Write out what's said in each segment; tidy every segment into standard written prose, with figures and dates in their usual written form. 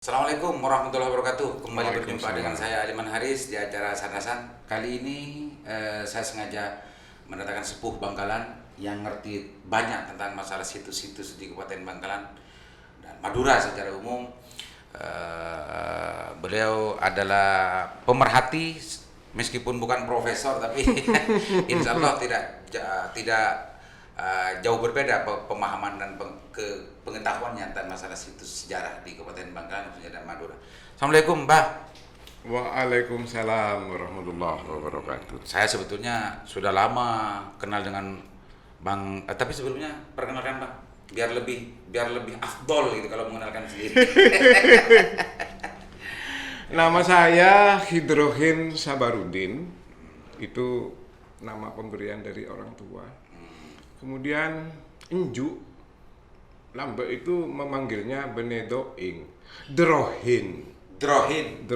Assalamualaikum warahmatullahi wabarakatuh. Kembali berjumpa dengan saya Aliman Haris di acara Sandasan. Kali ini saya sengaja mendatangkan sepuh Bangkalan yang ngerti banyak tentang masalah situs-situs di Kabupaten Bangkalan dan Madura secara umum. Beliau adalah pemerhati meskipun bukan profesor, tapi insya Allah tidak jauh berbeda pemahaman dan pengetahuannya tentang masalah situs sejarah di Kabupaten Bangkalan khususnya dan Madura. Assalamualaikum, Mbak. Waalaikumsalam warahmatullahi wabarakatuh. Saya sebetulnya sudah lama kenal dengan Bang, tapi sebelumnya perkenalkan Bang, biar lebih afdol gitu kalau mengenalkan sendiri. Nama saya Hidrohin Sabarudin. Itu nama pemberian dari orang tua. Kemudian Enju Lambe itu memanggilnya Benedoing Drohin. Drohin.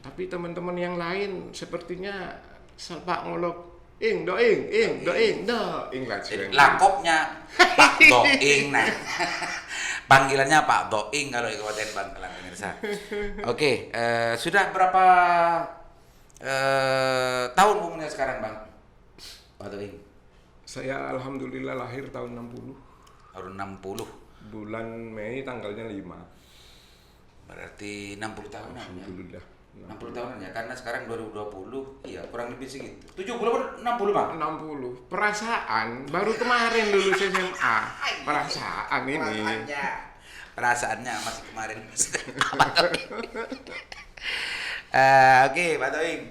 Tapi teman-teman yang lain sepertinya Pak Ngolok Doing lah. Lakopnya Pak Doing, nah. Panggilannya Pak Doing kalau di Kabupaten Bangkalan, pemirsa. Oke, sudah berapa tahun umurnya sekarang, Bang? Pak Doing. Saya alhamdulillah lahir tahun 60. Tahun 60. Bulan Mei tanggalnya 5. Berarti 60 tahunan ya. Alhamdulillah. 60 tahunan ya, karena sekarang 2020, iya kurang lebih segitu. 70 60, Bang. 60. Perasaan baru kemarin lulus SMA. Perasaan ini. Perasaannya masih kemarin. Oke, Pak Toing.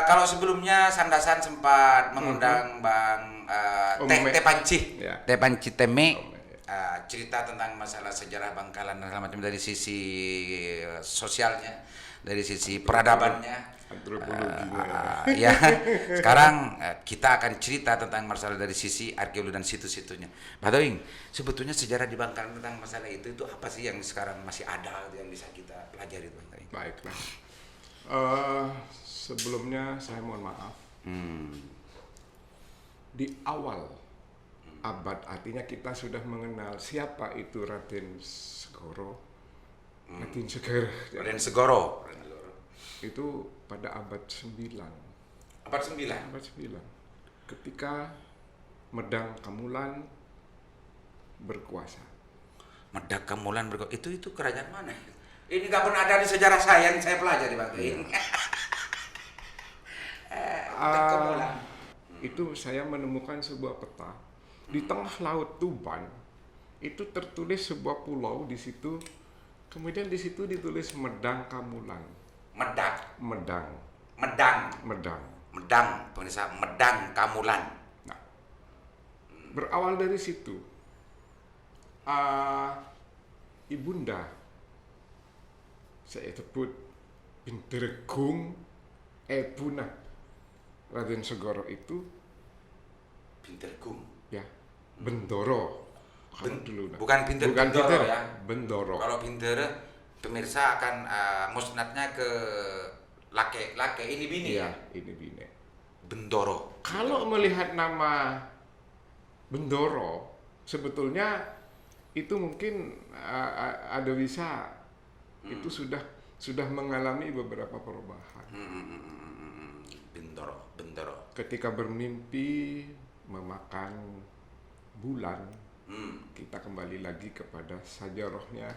Kalau sebelumnya Sandasan sempat mengundang Bang Teh Panci, Ya. Teh Panci Teme, ya. cerita tentang masalah sejarah Bangkalan dan segala macam dari sisi sosialnya, dari sisi peradabannya, Antropologinya. ya. Sekarang kita akan cerita tentang masalah dari sisi arkeologi dan situs-situnya. Pak Toing, sebetulnya sejarah di Bangkalan tentang masalah itu apa sih yang sekarang masih ada yang bisa kita pelajari, Bang Toing? Baiklah. Sebelumnya saya mohon maaf. Di awal abad, artinya kita sudah mengenal siapa itu Raden Segoro. Raden Segoro. Itu pada abad 9. Abad 9. Abad 9. Ketika Medang Kamulan berkuasa. Medang Kamulan berkuasa. Itu kerajaan mana? Ini nggak pernah ada di sejarah saya yang saya pelajari, Bang. Itu saya menemukan sebuah peta di tengah laut Tuban. Itu tertulis sebuah pulau di situ. Kemudian di situ ditulis Medang Kamulan. Medang, pemirsa, Medang Kamulan. Nah, berawal dari situ, ibunda saya sebut Binteregung Ebuna Raden Segoro itu Bintergung. ya Bendoro. Dulu, bukan Bendoro ya. Bendoro. Kalau Bendoro, pemirsa akan musnadnya ke lake ini bini Iya, ya. ini bine. Bendoro. Kalau melihat nama Bendoro, sebetulnya itu mungkin ada bisa itu sudah mengalami beberapa perubahan. Bendoro. Ketika bermimpi memakan bulan, kita kembali lagi kepada sajarahnya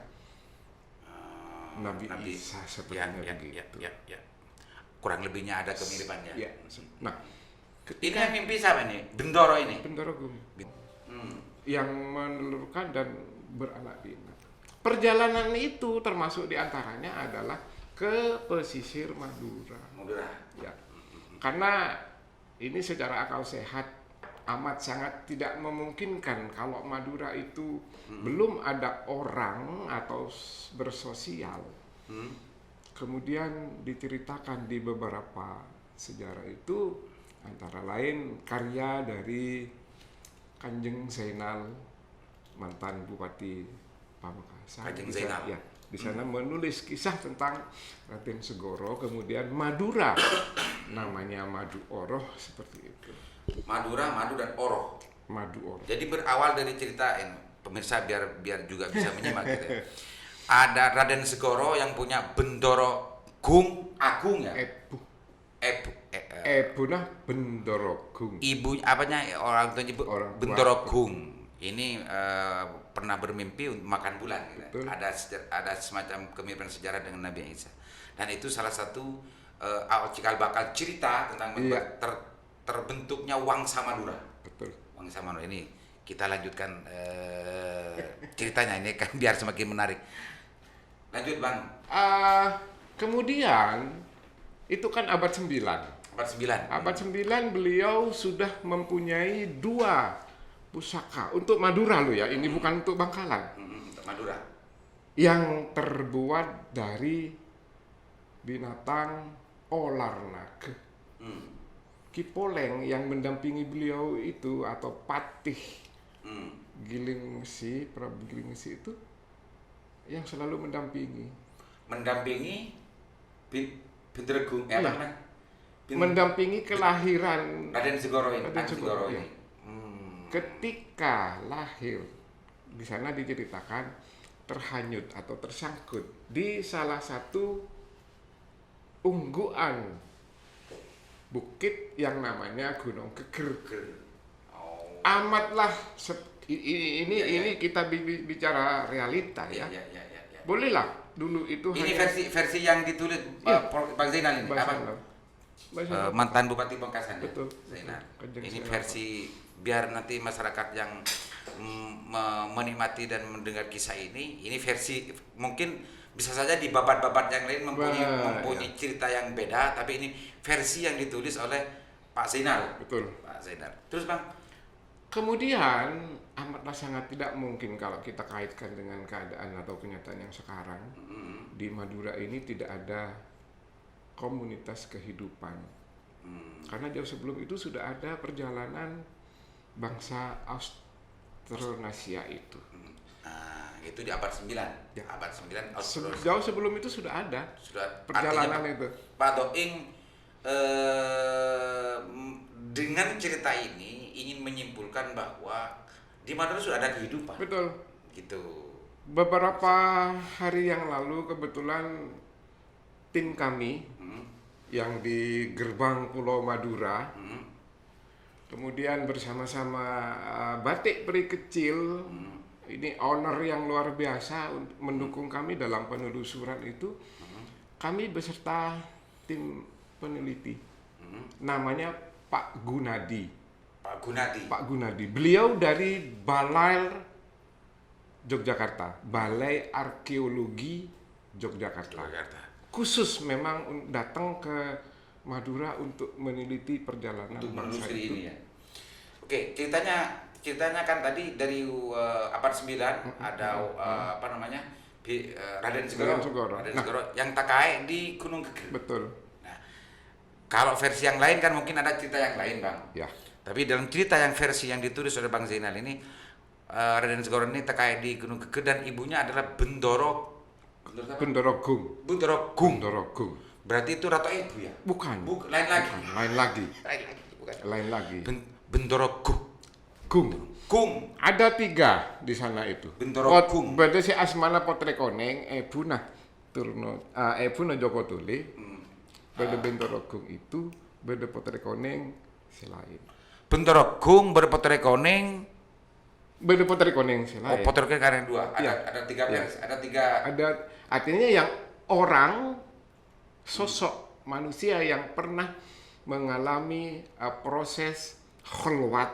Nabi Isa sepertinya begitu. Ya. Kurang lebihnya ada kemiripannya. Ya. Nah, Ini yang mimpi siapa nih? Bendoro ini. Bendoro yang menelurkan dan beranak pinak. Perjalanan itu termasuk diantaranya adalah ke pesisir Madura. Ya. Karena ini secara akal sehat amat sangat tidak memungkinkan kalau Madura itu belum ada orang atau bersosial. Kemudian diceritakan di beberapa sejarah itu antara lain karya dari Kanjeng Zainal, mantan Bupati Pamekasan. Kanjeng Zainal. Ya, di sana menulis kisah tentang Raden Segoro, kemudian Madura, namanya Madu Oroh seperti itu. Madura, Madu dan Oroh. Madu Oroh. Jadi berawal dari cerita ini, pemirsa biar juga bisa menyimak gitu ya. ada Raden Segoro yang punya Bendoro Agung ya. Ebu. Ebu, Ebunah Bendoro Gung. ibu apanya orang tuanya Orang tua. Bendoro Gung ini pernah bermimpi untuk makan bulan gitu. Betul. Ada semacam kemiripan sejarah dengan Nabi Isa, dan itu salah satu cikal bakal cerita tentang Iya. terbentuknya Wangsa Madura. Betul. Wangsa Madura ini kita lanjutkan ceritanya ini kan biar semakin menarik. Lanjut Bang. Kemudian itu kan abad 9. Abad 9. Abad 9 beliau sudah mempunyai 2 pusaka untuk Madura loh ya. Ini bukan untuk Bangkalan. Untuk Madura. Yang terbuat dari binatang olar naga. Kipoleng yang mendampingi beliau itu atau Patih Giling Mesi, Prabu Giling Mesi itu yang selalu mendampingi. Bendregung Iya. apa namanya? Mendampingi kelahiran Raden Segoro ini. Raden Segoro, ini. iya. Ketika lahir di sana diceritakan terhanyut atau tersangkut di salah satu ungguan bukit yang namanya Gunung Geger. Oh. Amatlah ini Iya. kita bicara realita ya. Iya. Bolehlah dulu itu Ini hanya versi yang ditulis Iya. Bang Zainal ini. bahasa Apa? bahasa Mantan Bupati Pamekasan. Ya? Betul. Zainal. Kanjeng Ini Zainal. versi biar nanti masyarakat yang menikmati dan mendengar kisah ini versi mungkin bisa saja di babat-babat yang lain mempunyai cerita yang beda, tapi ini versi yang ditulis oleh Pak Zainal. Betul. Pak Zainal. Terus Bang? Kemudian amatlah sangat tidak mungkin kalau kita kaitkan dengan keadaan atau kenyataan yang sekarang. Di Madura ini tidak ada komunitas kehidupan. Karena jauh sebelum itu sudah ada perjalanan bangsa Austronesia itu. Nah, itu di abad 9. Ya. Abad 9 Austronesia. Jauh sebelum itu sudah ada Sudah perjalanan artinya, itu. Pak Doing dengan cerita ini ingin menyimpulkan bahwa di Madura sudah ada kehidupan. Betul. Gitu. Beberapa hari yang lalu kebetulan tim kami yang di gerbang Pulau Madura kemudian bersama-sama Batik Peri Kecil ini owner yang luar biasa mendukung kami dalam penelusuran itu. Kami beserta tim peneliti namanya Pak Gunadi. Pak Gunadi. Beliau dari Balai Yogyakarta, Balai Arkeologi Yogyakarta. Khusus memang datang ke Madura untuk meneliti perjalanan Untuk bangsa menelusuri itu. ini ya. Oke, ceritanya kan tadi dari abad 9 ada apa namanya? Raden Segoro. Raden Segoro yang takai di Gunung Geger. Betul. Nah, kalau versi yang lain kan mungkin ada cerita yang lain, Bang. Ya. Tapi dalam cerita yang versi yang ditulis oleh Bang Zainal ini Raden Segoro ini takai di Gunung Geger dan ibunya adalah Bendoro Bendorogung. Gung. Berarti itu Ratu Ebu ya? Bukan. Lain lagi. Lain lagi. Bukan. Lain lagi. Bendoro Gung. Gung. Ada 3 di sana itu. Bendoro Gung. Berarti si Asmana Potrekoneng, Ebuna Turno, Ebuna Joko Tule. Beda Bendoro Gung itu, beda Potrekoneng selain. Bendoro Gung berpotrekoneng. Beda Potrekoneng selain. Oh, potrekoneng karena 2. Iya. Ada 3 Iya. versi. Ada 3. Ada artinya yang orang sosok manusia yang pernah mengalami proses kholwat.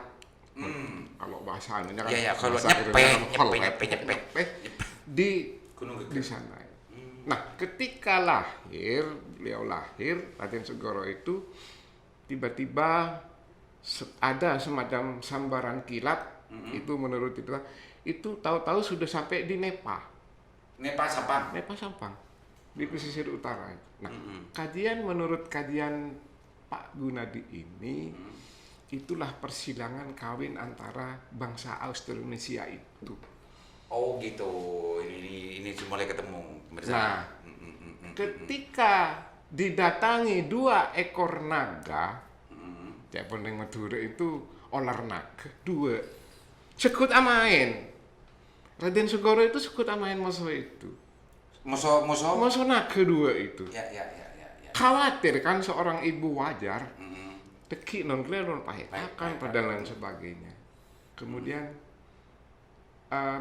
Kalau bahasanya kan Iya, kalau bahasa nyepe. di Gunung Geger. di sana. Nah, ketika beliau lahir, Raden Segoro itu tiba-tiba ada semacam sambaran kilat. Itu menurut itu tahu-tahu sudah sampai di Nepal. Nepal Sampang di pesisir utara. Nah, menurut kajian Pak Gunadi ini, itulah persilangan kawin antara bangsa Austronesia itu. Oh gitu. Ini mulai ketemu. Nah, ketika didatangi 2 ekor naga, cek Pondeng Madura itu olar naga 2. Sekut amain. Raden Segoro itu sekut amain masa itu. musuh. kedua itu. Ya. Khawatir kan seorang ibu wajar, Mm. teki non kelelon Baik, pakai baik, dan baik. lain sebagainya. Kemudian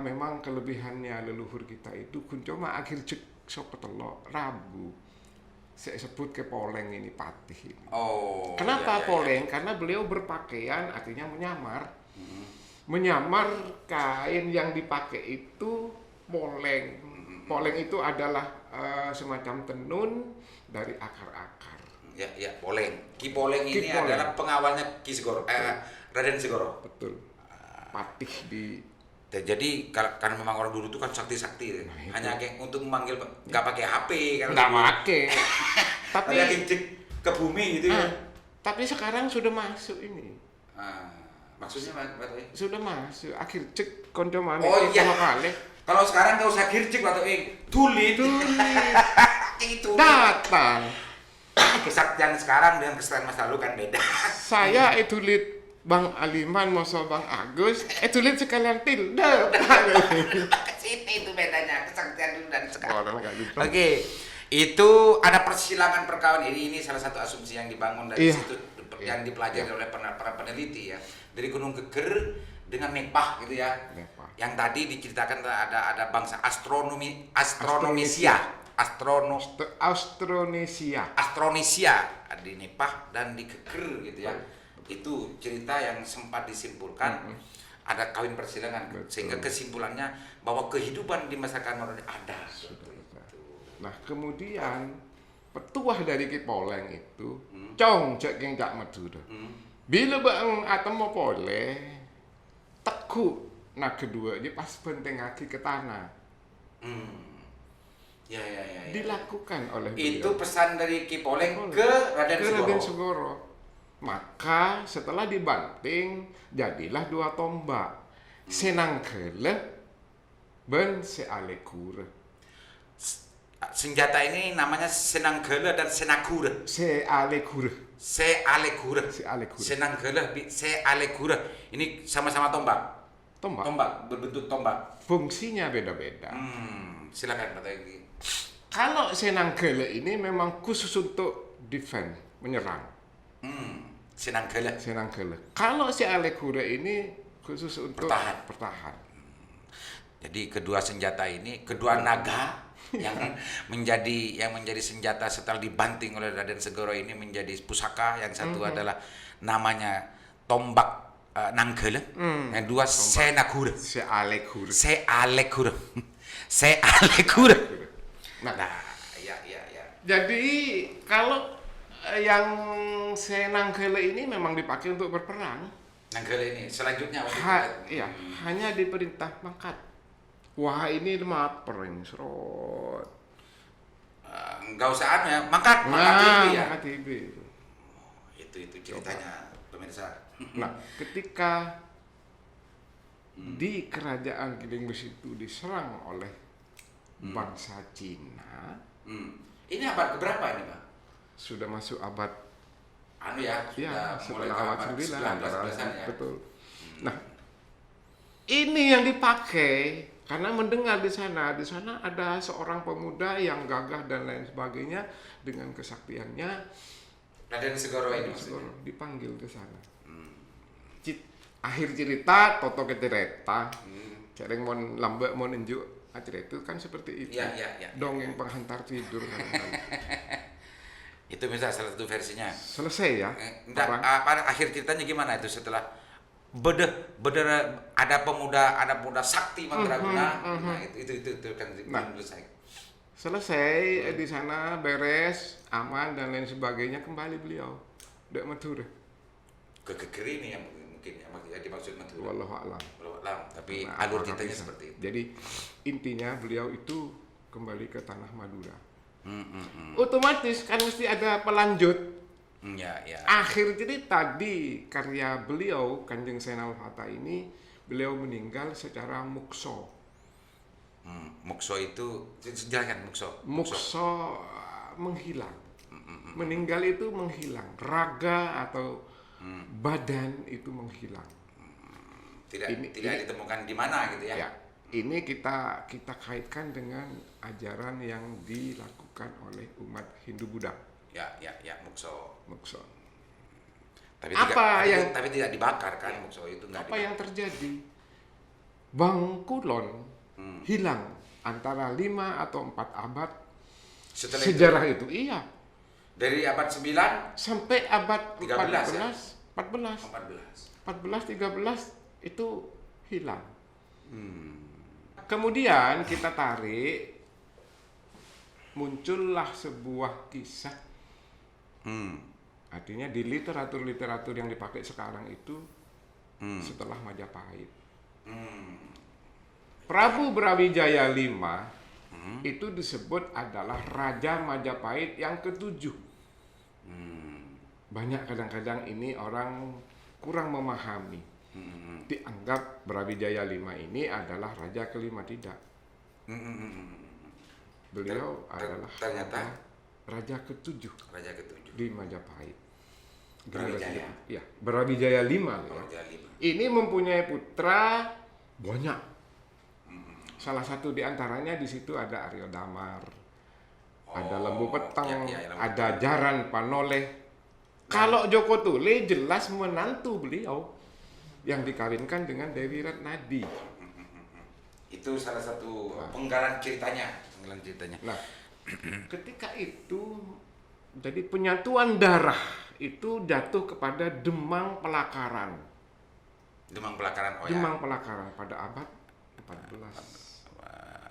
memang kelebihannya leluhur kita itu kuncoma akhir cek sok telok Rabu. Saya sebut ke poleng ini patih ini. Oh. Kenapa ya. poleng? Karena beliau berpakaian artinya menyamar. Mm. Menyamar kain yang dipakai itu poleng. Poleng itu adalah semacam tenun dari akar-akar. Ya, Poleng. Ki Poleng Ki ini Poleng. adalah pengawalnya Ki Segoro, Raden Segoro. Betul. Patih di Jadi karena memang orang dulu itu kan sakti-sakti, Nah, itu. hanya kayak untuk memanggil nggak pakai HP kan. nggak pakai. Tapi Ada kincik ke bumi gitu ya. tapi sekarang sudah masuk ini. Maksudnya Pak Toy? Sudah masuk. Akhir cek konco mana Oh, iya. kali. Kalau sekarang nggak usah kircik Pak Toy, tulit. Itu Datang. kesaktian sekarang dengan kesaktian masa lalu kan beda. Saya tulit Bang Aliman moso Bang Agus, tulit sekalian tilde. Sini itu bedanya kesaktian dulu dan sekarang. Orang nggak gitu. Oke, itu ada persilangan perkawinan ini salah satu asumsi yang dibangun dari Iya. situ yang dipelajari oleh para peneliti ya, dari Gunung Geger dengan Nepah gitu ya. Nepah. Yang tadi diceritakan ada bangsa Austronesia di Nepah dan di Geger gitu ya. Itu cerita yang sempat disimpulkan. Ada kawin persilangan. Betul. Sehingga kesimpulannya bahwa kehidupan di masyarakat modern ada. Nah kemudian petuah dari Ki Poleng itu cong cek yang gak Madura. Bila bang atem mau boleh teku. Nah kedua dia pas penting kaki ke tanah. Ya. Dilakukan oleh Itu beliau. pesan dari Ki Poleng ke Raden Segoro. Segoro. Maka setelah dibanting jadilah dua tombak. Senangkele ben sealekure. Senjata ini namanya Senanggala dan Senakura. Sealekure. Sealekura. Sealekure. Senanggala, Sealekura. Ini sama-sama tombak. Tombak. Berbentuk tombak. Fungsinya beda-beda. Silakan Pak Toy. Kalau Senanggele ini memang khusus untuk defend, menyerang. Senanggala. Senanggele. Kalau Sealekure ini khusus untuk pertahan. Jadi kedua senjata ini, kedua naga yang menjadi senjata setelah dibanting oleh Raden Segoro ini menjadi pusaka. Yang satu adalah namanya tombak Nanggala, yang dua Senakura. Sealekura. Nah, Ya. jadi kalau yang Senanggele ini memang dipakai untuk berperang. Nanggala ini selanjutnya Hanya diperintah mangkat. Wah ini maper ini serot. Nggak usah ya, mangkat TV ya. Mangkat TV. Itu ceritanya pemirsa. Nah, ketika di kerajaan Giling Besi itu diserang oleh bangsa Cina, Ini abad keberapa ini Pak? sudah masuk abad Sudah mulai ke setelah abad abad 9 19-an ya. betul. Nah, ini yang dipakai karena mendengar di sana ada seorang pemuda yang gagah dan lain sebagainya dengan kesaktiannya. Raden Segoro ini maksudnya. Dipanggil ke sana. Akhir cerita Toto kecerita. Cereng mon lambe mon enjuk cerita itu kan seperti itu. Ya. Dongeng penghantar tidur. Itu misalnya salah satu versinya. Selesai ya. Pada akhir ceritanya gimana itu setelah ada pemuda sakti mandraguna. Nah, itu kan belum selesai. Selesai di sana beres, aman dan lain sebagainya, kembali beliau Dek Madura. Ke Geger ini yang mungkin yang dimaksud Madura. Wallahu a'lam. Tapi alur ceritanya seperti itu. Jadi intinya beliau itu kembali ke tanah Madura. Otomatis kan mesti ada pelanjut. Ya. Akhir cerita di karya beliau Kanjeng Zainal Fatah ini, beliau meninggal secara mukso. Mukso itu jelaskan mukso. Mukso menghilang. Meninggal itu menghilang. Raga atau badan itu menghilang. Tidak ditemukan di mana gitu ya. Ini kita kaitkan dengan ajaran yang dilakukan oleh umat Hindu-Buddha. Ya, mukso. Mukso. Tapi Apa tidak dibakar kan mukso itu nggak Apa yang terjadi? Bangkulon hilang antara 5 atau 4 abad Setelah sejarah itu. Iya. Dari abad 9 Sampai abad 13 ya? 14, 13 itu hilang. Kemudian kita tarik, muncullah sebuah kisah. Artinya di literatur yang dipakai sekarang itu setelah Majapahit. Prabu Brawijaya V itu disebut adalah Raja Majapahit yang ke-7. Banyak kadang-kadang ini orang kurang memahami. Dianggap Brawijaya V ini adalah raja ke-5, tidak. Beliau adalah ternyata raja ke-7 di Majapahit. Brawijaya. Ya, Brawijaya V. Brawijaya V. Ini mempunyai putra banyak. Salah satu di antaranya di situ ada Aryo Damar, ada Lembu Peteng, ada Jaran Panoleh. Kalau Joko Tule jelas menantu beliau yang dikawinkan dengan Dewi Ratnadi. Itu salah satu penggalan ceritanya. Nah, ketika itu jadi penyatuan darah itu jatuh kepada Demang Pelakaran. Demang Pelakaran, Demang Pelakaran pada abad 14.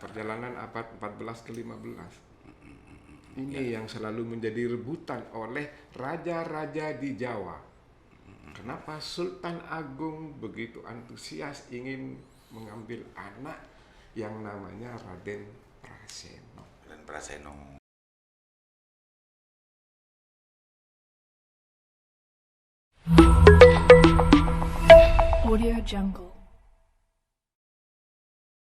Perjalanan abad 14 ke 15. Ini yang selalu menjadi rebutan oleh raja-raja di Jawa. Kenapa Sultan Agung begitu antusias ingin mengambil anak yang namanya Raden Praseno. Audio Jungle.